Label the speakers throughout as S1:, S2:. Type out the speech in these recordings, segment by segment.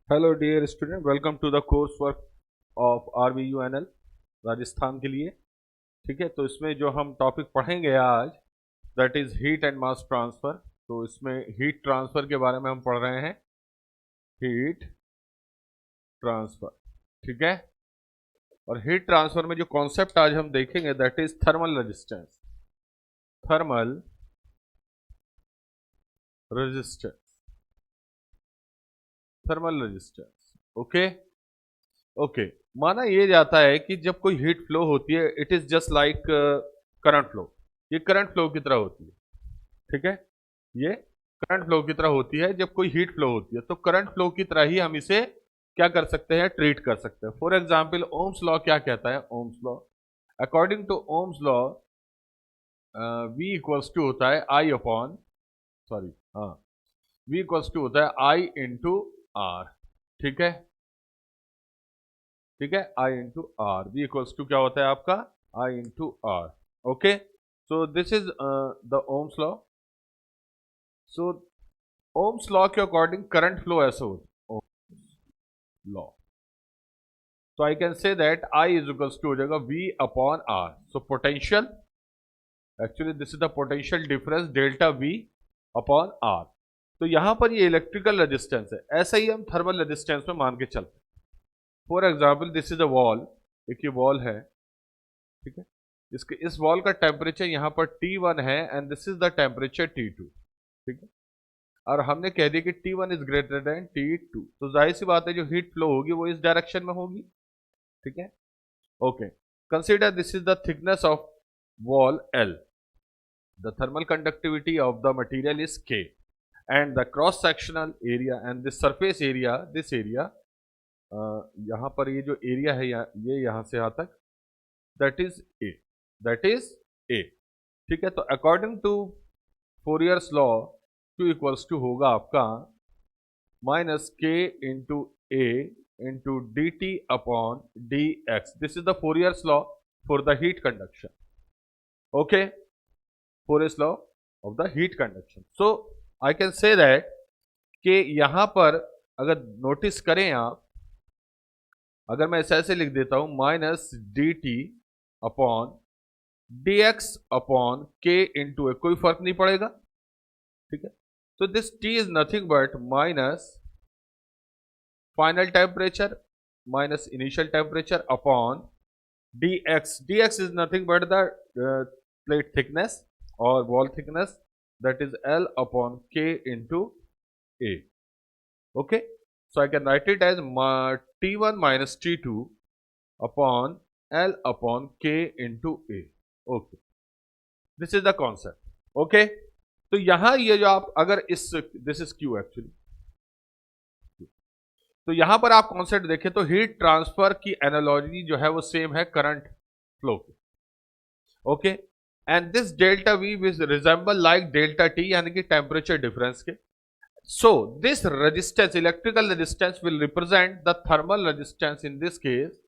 S1: Hello dear student, welcome to the course work of RVUNL Rajasthan के लिए। ठीक है, तो इसमें जो हम टॉपिक पढ़ेंगे आज, that is heat and mass transfer. तो इसमें हीट ट्रांसफर के बारे में हम पढ़ रहे हैं, हीट ट्रांसफर। ठीक है, और हीट ट्रांसफर में जो कॉन्सेप्ट आज हम देखेंगे that is thermal resistance. Thermal resistance, thermal resistance. Okay okay, माना ये जाता है कि जब कोई हीट फ्लो होती है, it is just like current flow. ये करंट फ्लो की तरह होती है। ठीक है, ये करंट फ्लो की तरह होती है जब कोई हीट फ्लो होती है। तो करंट फ्लो की तरह ही हम इसे क्या कर सकते हैं, ट्रीट कर सकते हैं। फॉर एग्जाम्पल, ओम्स लॉ क्या कहता है? Ohm's law, according to Ohm's law, V equals to होता है आई अपॉन, सॉरी, हाँ, वी इक्वल्स टू होता है आई इंटू आर। ठीक है, ठीक है, I into R. V equals to क्या होता है आपका? I into R. Okay, so this is the Ohm's law. So Ohm's law के अकॉर्डिंग करंट फ्लो ऐसे होता है, ओम्स लॉ। तो I can say that I is equals to हो जाएगा V upon R. So potential, actually this is the potential difference delta V upon R. तो यहां पर ये इलेक्ट्रिकल रेजिस्टेंस है, ऐसा ही हम थर्मल रेजिस्टेंस में मान के चलते हैं। For example, this is a wall, एक ये वॉल है। ठीक है, इसके इस वॉल का टेम्परेचर यहाँ पर T1 है and this is the temperature T2। ठीक है, और हमने कह दिया कि T1 is greater than T2, तो जाहिर सी बात है जो हीट फ्लो होगी वो इस डायरेक्शन में होगी। ठीक है, okay, consider this is the thickness of wall L, the thermal conductivity of the material is K and the cross sectional area and this surface area, this area, यहाँ पर ये जो एरिया है ये यहाँ से यहाँ तक, that is A, that is A. ठीक है, तो according to Fourier's law, Q equals to होगा आपका minus K into A into D T upon D X. This is the Fourier's law for the heat conduction. Okay, Fourier's law of the heat conduction. So I can say that कि यहां पर अगर notice करें आप, अगर मैं ऐसे लिख देता हूं minus D T upon dx upon k into A, कोई फर्क नहीं पड़ेगा। ठीक है, तो this t is nothing but minus final temperature minus initial temperature upon dx। dx is nothing but the plate thickness और wall thickness, that is L upon k into a। Okay, so I can write it as T1 minus T2 upon L upon k into a। Okay, this is the concept. Okay, तो यहां ये जो आप अगर इस, this is Q actually, तो यहां पर आप कॉन्सेप्ट देखें तो हीट ट्रांसफर की एनालॉजी जो है वो सेम है करंट फ्लो की। Okay, and this delta V is resemble like delta T, यानी कि टेम्परेचर डिफरेंस के। So this resistance, electrical resistance will represent the thermal resistance in this case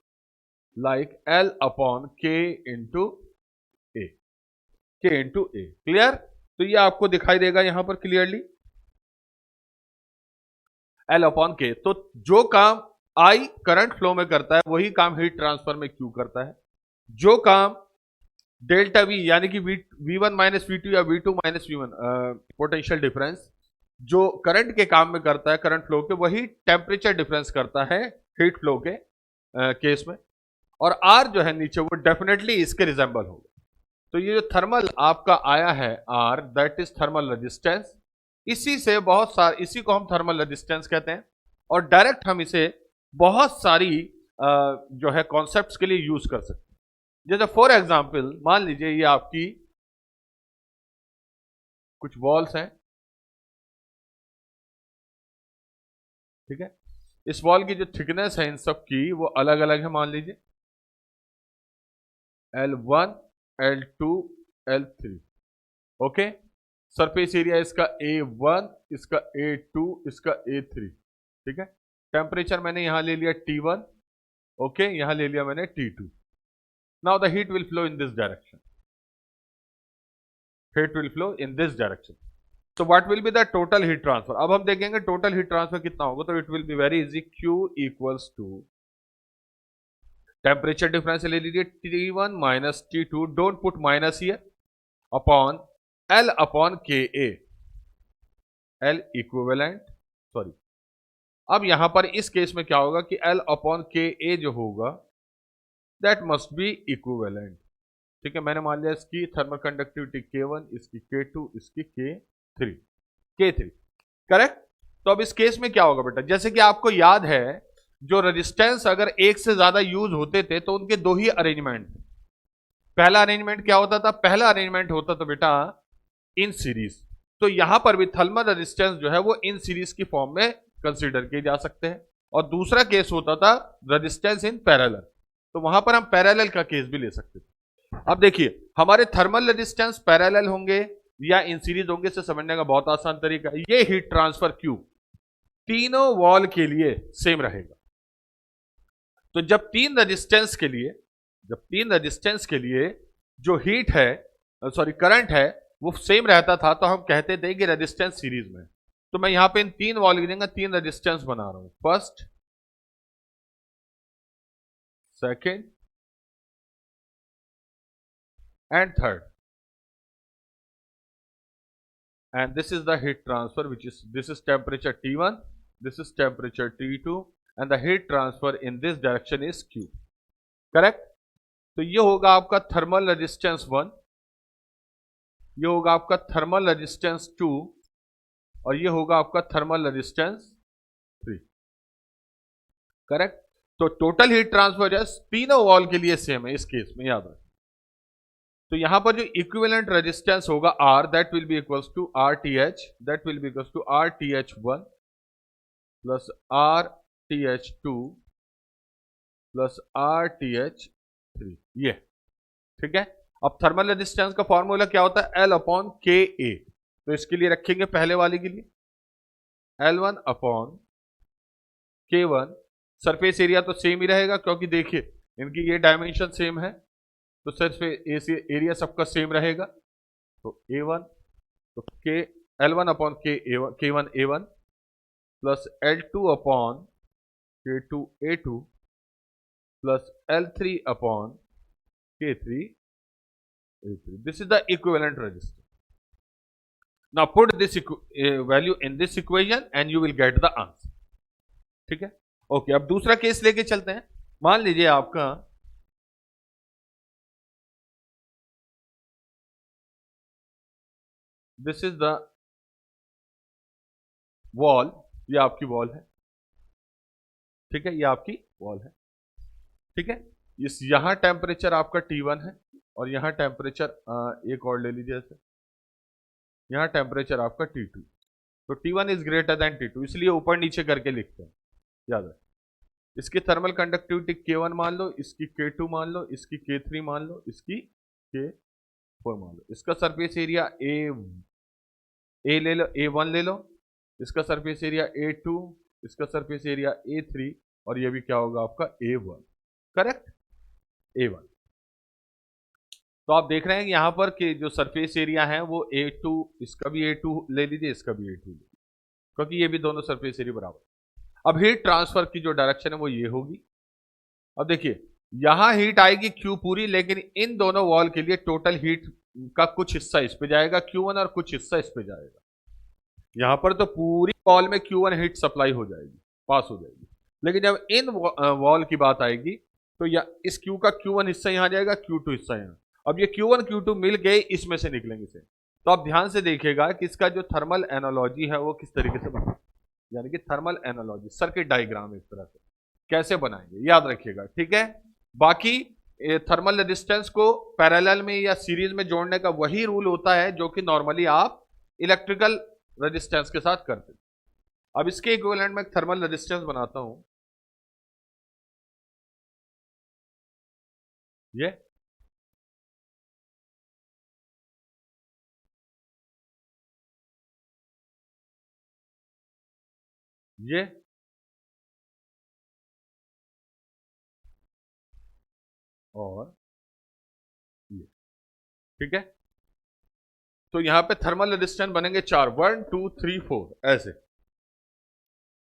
S1: like L upon K into A, K into A. Clear? तो ये आपको दिखाई देगा यहां पर क्लियरली, L अपॉन के। तो जो काम I करंट फ्लो में करता है वही काम हीट ट्रांसफर में Q करता है। जो काम डेल्टा V यानी कि V1 माइनस V2 या V2 minus V1 potential difference जो करंट के काम में करता है, करंट फ्लो के, वही टेम्परेचर डिफरेंस करता है हीट फ्लो के केस में। और R जो है नीचे, वो डेफिनेटली इसके रिजेंबल होगा। तो ये जो थर्मल आपका आया है R, that is thermal resistance. इसी से बहुत सारे, इसी को हम थर्मल रेजिस्टेंस कहते हैं, और डायरेक्ट हम इसे बहुत सारी जो है कॉन्सेप्ट्स के लिए यूज कर सकते हैं। जैसे फॉर एग्जांपल, मान लीजिए ये आपकी कुछ वॉल्स हैं। ठीक है, इस वॉल की जो थिकनेस है इन सब की वो अलग अलग है। मान लीजिए L1, L2, L3। Okay, surface area इसका A1, इसका A2, इसका A3। ठीक है, टेम्परेचर मैंने यहां ले लिया T1। ओके, यहां ले लिया मैंने T2। Now the heat will flow in this direction, heat will flow in this direction. So what will be the total heat transfer? अब हम देखेंगे total heat transfer कितना होगा, तो it will be very easy. Q equals to temperature difference ले लीजिए T1 minus T2, don't put minus here, upon L upon Ka, L equivalent, sorry. अब यहां पर इस केस में क्या होगा कि L upon Ka जो होगा that must be equivalent. ठीक है, मैंने मान लिया इसकी थर्मल कंडक्टिविटी K1, इसकी K2, इसकी K3 करेक्ट। तो अब इस केस में क्या होगा बेटा, जैसे कि आपको याद है जो रेजिस्टेंस अगर एक से ज्यादा यूज होते थे तो उनके दो ही अरेंजमेंट। पहला अरेंजमेंट क्या होता था, पहला अरेंजमेंट होता था बेटा इन सीरीज। तो यहां पर भी थर्मल रेजिस्टेंस जो है वो इन सीरीज की फॉर्म में कंसीडर किए जा सकते हैं। और दूसरा केस होता था रेजिस्टेंस इन पैरेलल, तो वहां पर हम पैरेलल का केस भी ले सकते थे। अब देखिए हमारे थर्मल रेजिस्टेंस पैरेलल होंगे या इन सीरीज होंगे, से समझने का बहुत आसान तरीका, ये हीट ट्रांसफर क्यू तीनों वॉल के लिए सेम रहेगा। तो जब तीन रेजिस्टेंस के लिए जो हीट है, सॉरी करंट है, वो सेम रहता था, तो हम कहते थे कि रेजिस्टेंस सीरीज में। तो मैं यहां पे इन तीन वॉल गिनेंगे, तीन रेजिस्टेंस बना रहा हूं, first, second and third, and this is the heat transfer, which is, this is temperature T1, this is temperature T2, and the heat transfer in this direction is Q, correct। तो ये होगा आपका thermal resistance 1, ये होगा आपका thermal resistance 2, और ये होगा आपका थर्मल रेजिस्टेंस 3, करेक्ट। तो टोटल हीट ट्रांसफर है तीनों वॉल के लिए सेम है इस केस में, याद रखें। तो यहां पर जो इक्विवेलेंट रेजिस्टेंस होगा R, that will be equals to RTH, that will be equals to RTH1 plus RTH2 plus RTH3, ये ठीक है। अब थर्मल रेजिस्टेंस का फॉर्मूला क्या होता है, L अपॉन KA। तो इसके लिए रखेंगे पहले वाले के लिए L1 upon K1, surface area तो सेम ही रहेगा क्योंकि देखिए इनकी ये डायमेंशन सेम है, तो सरफेस एरिया सबका सेम रहेगा। तो A1, तो L1 upon K1 A1 plus L2 upon K2 A2 plus L3 upon K3 A3। This is the equivalent resistance. Now put this value in this equation and you will get the answer, ठीक है। Okay, अब दूसरा case लेके चलते हैं। मान लीजिए आपका दिस इज द वॉल, ये आपकी वॉल है, ठीक है, ये आपकी वॉल है, ठीक है। इस यहां टेम्परेचर आपका T1 है और यहां टेम्परेचर एक और ले लीजिए ऐसे, यहां टेम्परेचर आपका T2। तो T1 is greater than T2, इसलिए ऊपर नीचे करके लिखते हैं, याद है। इसकी थर्मल कंडक्टिविटी K1 मान लो, इसकी K2 मान लो, इसकी K3 मान लो, इसकी K4 मान लो। इसका सरफेस एरिया A ले लो, A1 ले लो, इसका सरफेस एरिया A2, इसका सरफेस एरिया A3, और ये भी क्या होगा आपका A1, करेक्ट, A1। तो आप देख रहे हैं कि यहां पर कि जो सरफेस एरिया है वो A2, इसका भी A2 ले लीजिए, इसका भी A2 ले लीजिए, क्योंकि ये भी दोनों सरफेस एरिया बराबर। अब हीट ट्रांसफर की जो डायरेक्शन है वो ये होगी। अब देखिए यहां हीट आएगी Q पूरी, लेकिन इन दोनों वॉल के लिए टोटल हीट का कुछ हिस्सा इस पे जाएगा Q1 और कुछ हिस्सा इस पे जाएगा। यहां पर तो पूरी वॉल में Q1 हीट सप्लाई हो जाएगी, पास हो जाएगी, लेकिन जब इन वॉल की बात आएगी तो या इस Q का Q1 हिस्सा यहां जाएगा, Q2 हिस्सा यहां। अब ये Q1 Q2 मिल गए, इसमें से निकलेंगे से। तो आप ध्यान से देखिएगा कि इसका जो थर्मल एनालॉजी है वो किस तरीके से बना, यानी कि थर्मल एनालॉजी सर्किट डायग्राम इस तरह से कैसे बनाएंगे, याद रखिएगा, ठीक है। बाकी थर्मल रेजिस्टेंस को पैरेलल में या सीरीज में जोड़ने का वही रूल होता है जो कि नॉर्मली आप इलेक्ट्रिकल रेजिस्टेंस के साथ करते हैं। अब इसके इक्विवेलेंट में थर्मल रेजिस्टेंस बनाता हूं, ये ये और ये, ठीक है। तो यहां पे थर्मल रेजिस्टेंस बनेंगे 4, 1 2 3 4 ऐसे।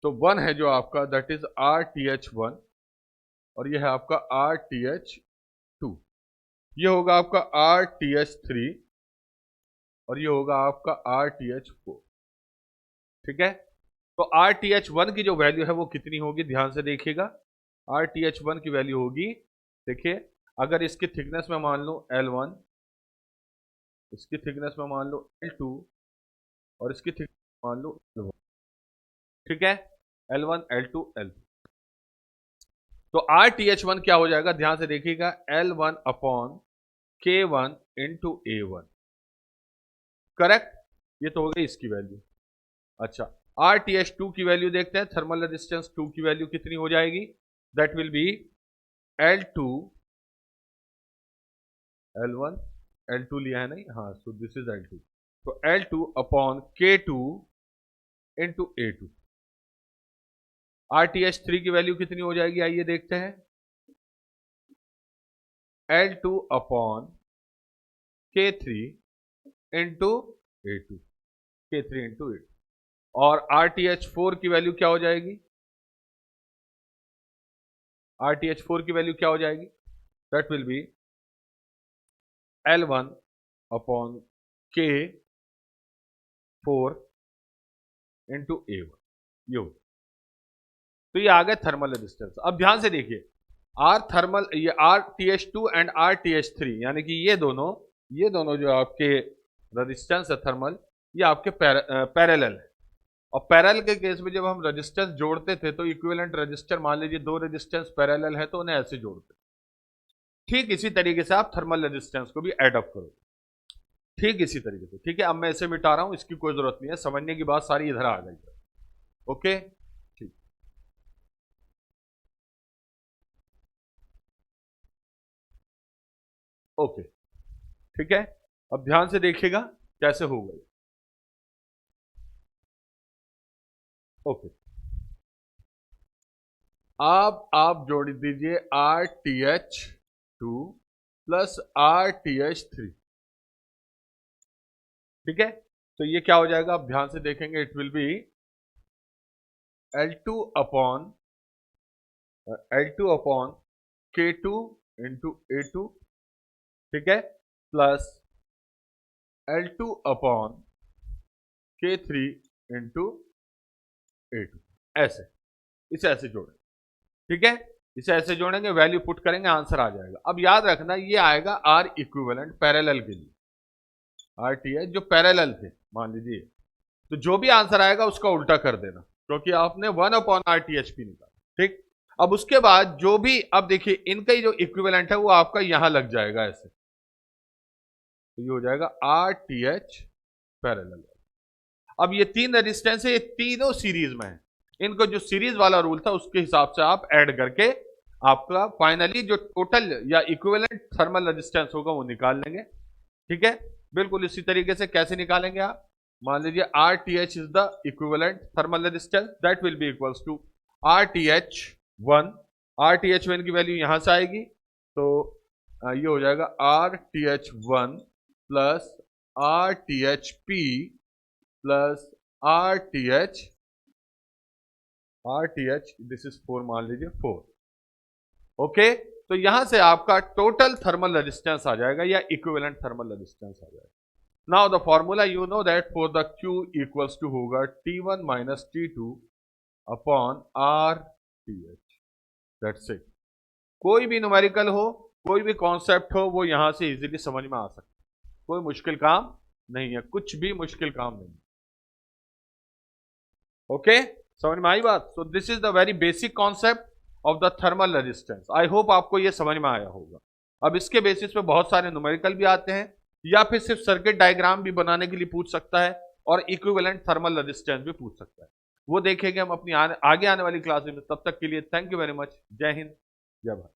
S1: तो 1 है जो आपका दैट इज RTH1 और ये है आपका RTH2, ये होगा आपका RTH3 और ये होगा आपका RTH4। ठीक है, तो RTH1 की जो वैल्यू है वो कितनी होगी, ध्यान से देखिएगा। RTH1 की वैल्यू होगी, देखिए अगर इसकी थिकनेस में मान लो L1, इसकी थिकनेस में मान लो L2 और इसकी थिकनेस मान लो L1। ठीक है, L1 L2 L2। तो RTH1 क्या हो जाएगा, ध्यान से देखिएगा, L1 upon K1 into A1। Correct, ये तो हो गई इसकी वैल्यू। अच्छा, RTH2 की वैल्यू देखते हैं, थर्मल रेजिस्टेंस 2 की वैल्यू कितनी हो जाएगी, that will B L2 L1 L2 लिया है नहीं, हाँ, सो दिस इज L2, तो L2 upon K2 into A2। RTH3 की वैल्यू कितनी हो जाएगी, आइए देखते हैं, L2 upon K3 into A2, K3 into A2। और RTH4 की वैल्यू क्या हो जाएगी, RTH4 की वैल्यू क्या हो जाएगी, that will B L1 upon K4 into A1, ये। तो ये आ गए थर्मल रेजिस्टेंस। अब ध्यान से देखिए, ये RTH2 एंड RTH3 यानी कि ये दोनों जो आपके रेजिस्टेंस है थर्मल, ये आपके पैरेलल है। और पैरेलल के केस में जब हम रेजिस्टेंस जोड़ते थे तो इक्विवेलेंट रेजिस्टर, मान लीजिए दो रेजिस्टेंस पैरेलल है तो उन्हें ऐसे जोड़ते। ठीक इसी तरीके से आप थर्मल रेजिस्टेंस को भी एड अप करो, ठीक इसी तरीके से। ठीक है, अब मैं इसे मिटा रहा हूं, इसकी कोई जरूरत नहीं है, समझने की बात सारी इधर आ गई। ओके, ठीक। ओके, ठीक है, अब ध्यान से देखिएगा कैसे होगा। ओके, आप जोड़ दीजिए RTH2 प्लस RTH3। ठीक है, तो ये क्या हो जाएगा, आप ध्यान से देखेंगे, it will be L2 upon K2 into A2। ठीक है, plus L2 upon K3 into A2, ऐसे, इसे ऐसे जोड़ेंगे। ठीक है, इसे ऐसे जोड़ेंगे, वैल्यू पुट करेंगे, आंसर आ जाएगा। अब याद रखना ये आएगा R इक्विवेलेंट पैरेलल के लिए, RTH जो पैरेलल थे मान लीजिए, तो जो भी आंसर आएगा उसका उल्टा कर देना, क्योंकि आपने 1 अपॉन RTHP निकाला। ठीक, अब उसके बाद जो भी, अब देखिए इनका ही जो इक्विवेलेंट है वो आपका यहां लग जाएगा ऐसे, तो ये हो जाएगा RTH पैरेलल। अब ये 3 रेजिस्टेंस है, ये तीनों सीरीज में है, इनको जो सीरीज वाला रूल था उसके हिसाब से आप ऐड करके आपका फाइनली जो टोटल या इक्विवेलेंट थर्मल रेजिस्टेंस होगा वो निकाल लेंगे। ठीक है, बिल्कुल इसी तरीके से कैसे निकालेंगे आप, मान लीजिए RTH is the equivalent thermal resistance, that will be equals to RTH1। RTH1 की वैल्यू यहां से आएगी, तो ये हो जाएगा RTH1 plus RTHP plus RTH, this is 4, मान लीजिए 4। ओके, तो यहां से आपका टोटल थर्मल रेजिस्टेंस आ जाएगा या इक्विवेलेंट थर्मल रेजिस्टेंस आ जाएगा। Now the formula you know that for the Q equals to होगा T1 minus T2 upon RTH, that's it. कोई भी न्यूमेरिकल हो, कोई भी कॉन्सेप्ट हो, वो यहां से इजीली समझ में आ सकता है, कोई मुश्किल काम नहीं है, कुछ भी मुश्किल काम नहीं। ओके, समझ में आई बात। सो this is the very basic concept of the thermal resistance. I hope आपको ये समझ में आया होगा। अब इसके बेसिस पे बहुत सारे न्यूमेरिकल भी आते हैं, या फिर सिर्फ सर्किट डायग्राम भी बनाने के लिए पूछ सकता है, और इक्विवेलेंट थर्मल रेजिस्टेंस भी पूछ सकता है। वो देखेंगे हम अपनी आगे आने वाली क्लास में। तब तक के लिए थैंक यू वेरी मच। जय हिंद, जय भारत।